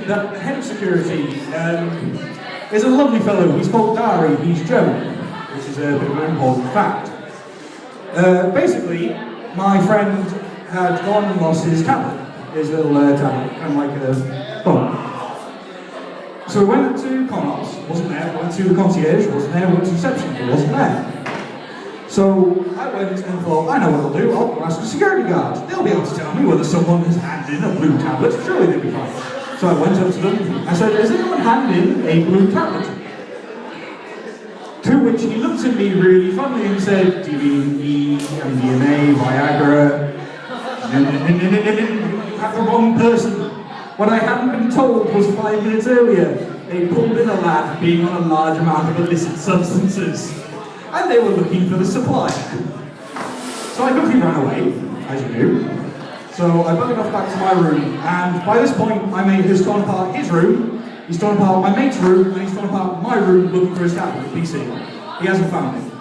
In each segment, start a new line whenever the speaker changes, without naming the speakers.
the head of security is a lovely fellow. He's called Dari. He's German, which is a bit of an important fact. Basically, my friend had gone and lost his tablet, his little tablet, kind of like a phone. So we went to Conops, wasn't there. Went to the concierge, wasn't there. Went to reception, he wasn't there. So I went and thought, I know what I'll do. I'll go ask the security guard. They'll be able to tell me whether someone has handed in a blue tablet. Surely they'll be fine. So I went up to them. I said, has anyone handed in a blue tablet? To which he looked at me really funny and said, do you mean E, MDMA, Viagra? You have the wrong person. What I hadn't been told was 5 minutes earlier, they pulled in a lad being on a large amount of illicit substances. And they were looking for the supplier. So I quickly ran away, as you do. So I buggered off back to my room, and by this point, he's torn apart his room, he's torn apart my mate's room, and he's torn apart my room looking for his tablet, PC. He hasn't found it.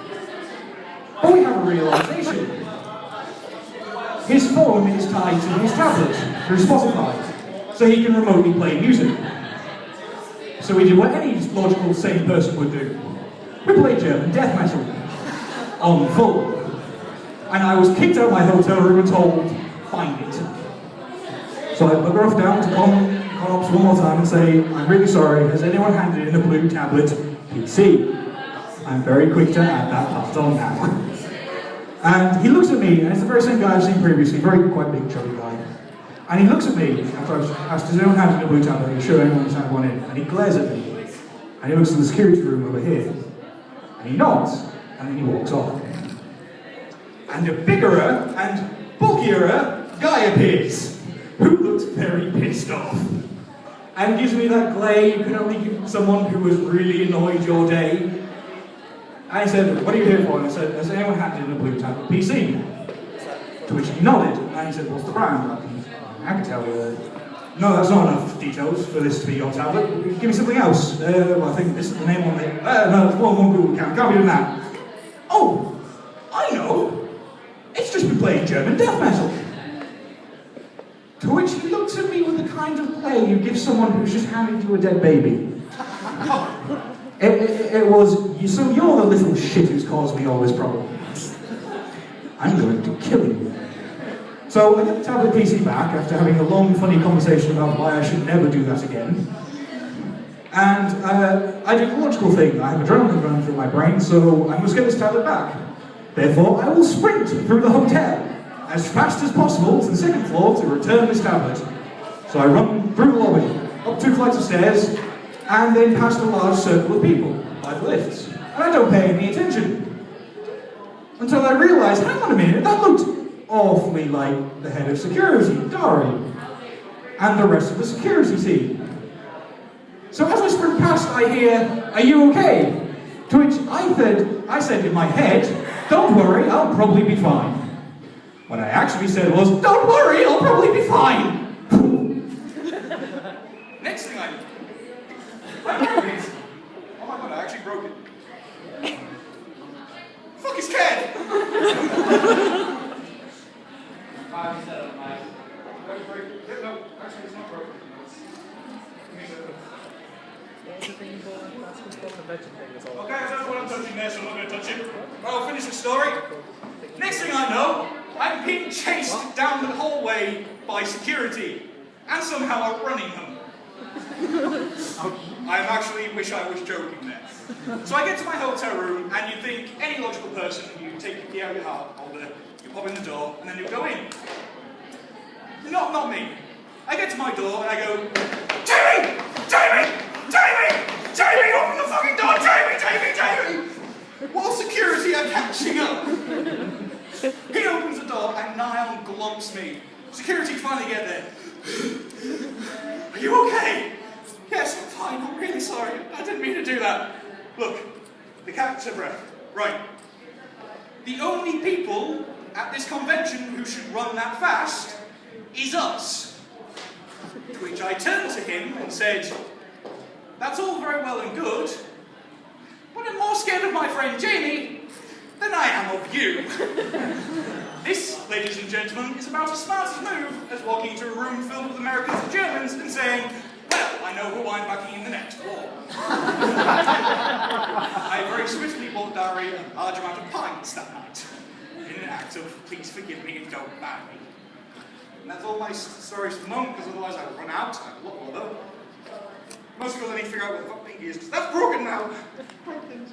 But we have a realization. His phone is tied to his tablet through Spotify, so he can remotely play music. So we did what any logical, sane person would do. We played German death metal on full. And I was kicked out of my hotel room and told, find it. So I bugger off down to Conops one more time and say, I'm really sorry, has anyone handed in a blue tablet PC? I'm very quick to add that part on now. And he looks at me, and it's the very same guy I've seen previously, quite big, chubby guy. And he looks at me after I've asked, has anyone handed in a blue tablet? Are you sure anyone's had one in? And he glares at me. And he looks in the security room over here. And he nods, and then he walks off. And a bigger and bulkier guy appears, who looks very pissed off, and gives me that glare you can only give someone who has really annoyed your day. And he said, what are you here for? And I said, has anyone handed in a blue tablet PC? To which he nodded, and he said, what's the brand? I can tell you. No, that's not enough details for this to be your tablet. Give me something else. Well, I think this is the name on it. No, it's one Google account. Can't be doing that. Oh, I know. It's just been playing German death metal. To which he looks at me with the kind of play you give someone who's just handed you a dead baby. It was, so you're the little shit who's caused me all this problem. I'm going to kill you. So I get the tablet PC back after having a long, funny conversation about why I should never do that again. And I do the logical thing. I have adrenaline running through my brain, so I must get this tablet back. Therefore, I will sprint through the hotel as fast as possible to the second floor to return this tablet. So I run through the lobby, up 2 flights of stairs, and then past a large circle of people by the lifts. And I don't pay any attention. Until I realise, hang on a minute, that looked awfully like the head of security, Dari, and the rest of the security team. So as I sprint past, I hear, are you okay? To which I said in my head, don't worry, I'll probably be fine. What I actually said was, don't worry, I'll probably be fine. Next thing I know, oh my god, I actually broke it. Fuck is Kev? No, actually it's not broken. Okay, I don't know what I'm touching there, so I'm not going to touch it. I'll finish the story. Next thing I know, I'm being chased down the hallway by security, and somehow outrunning them. I actually wish I was joking there. So I get to my hotel room, and you think any logical person, you take your key out of your heart holder, you pop in the door, and then you go in. Not me. I get to my door, and I go, Jamie! Jamie! Jamie! Jamie! Open the fucking door! Jamie! Jamie! Jamie! While security are catching up. He opens the door, and nigh on glumps me. Security finally get there. Are you okay? Yes, I'm fine. I'm really sorry. I didn't mean to do that. Look, the cat's a breath. Right. The only people at this convention who should run that fast is us. To which I turned to him and said, that's all very well and good, but I'm more scared of my friend Jamie than I am of you. This, ladies and gentlemen, is about as smart a move as walking into a room filled with Americans and Germans and saying, well,
know who I'm backing in the next war. I very swiftly bought Dari a large amount of pints that night, in an act of please forgive me and don't ban me. And that's all my stories for the moment, because otherwise I will run out. I have a lot more though. Most of all, I need to figure out what the fuck pinky is, because that's broken now. Broken.